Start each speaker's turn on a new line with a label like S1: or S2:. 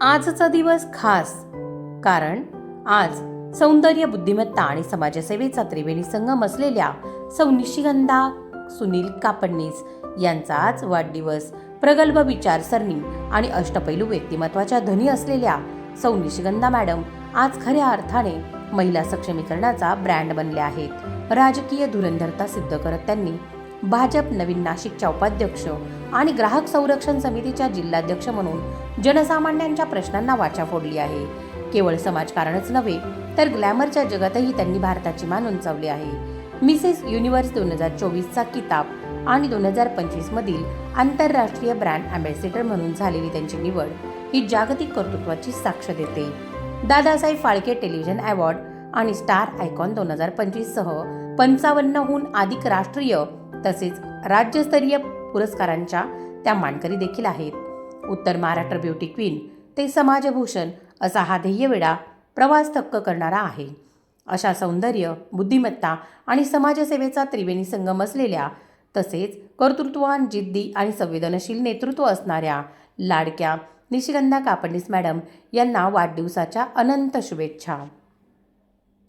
S1: आजचा दिवस खास कारण आज सौंदर्य, बुद्धिमत्ता आणि समाजसेवेचा त्रिवेणी संगम असलेल्या सौ निशिगंधा सुनील कापडणीस यांचा आज वाढदिवस. प्रगल्भ विचारसरणी आणि अष्टपैलू व्यक्तिमत्वाच्या धनी असलेल्या सौ निशिगंधा मॅडम आज खऱ्या अर्थाने महिला सक्षमीकरणाचा ब्रँड बनल्या आहेत. राजकीय धुरंधरता सिद्ध करत त्यांनी भाजप नवीन नाशिकच्या उपाध्यक्ष आणि ग्राहक संरक्षण समितीच्या जिल्हाध्यक्ष म्हणून जनसामान्यांच्या प्रश्नांना वाचा फोडली आहे. केवळ समाजकारणच नव्हे तर ग्लॅमरच्या जगातही त्यांनी भारताची मान उंचावली आहे. मिसेस युनिव्हर्स 2024चा किताब आणि 2025 मधील आंतरराष्ट्रीय ब्रँड अँबॅसेडर म्हणून झालेली त्यांची निवड ही जागतिक कर्तृत्वाची साक्ष देते. दादासाहेब फाळके टेलिव्हिजन अवॉर्ड आणि स्टार आयकॉन 2025 सह 55हून अधिक राष्ट्रीय तसेच राज्यस्तरीय पुरस्कारांच्या त्या मानकरी देखील आहेत. उत्तर महाराष्ट्र ब्युटी क्वीन ते समाजभूषण असा हा ध्येयवेडा प्रवास थक्क करणारा आहे. अशा सौंदर्य, बुद्धिमत्ता आणि समाजसेवेचा त्रिवेणी संगम असलेल्या तसेच कर्तृत्ववान, जिद्दी आणि संवेदनशील नेतृत्व असणाऱ्या लाडक्या निशिगंधा कापडणीस मॅडम यांना वाढदिवसाच्या अनंत शुभेच्छा.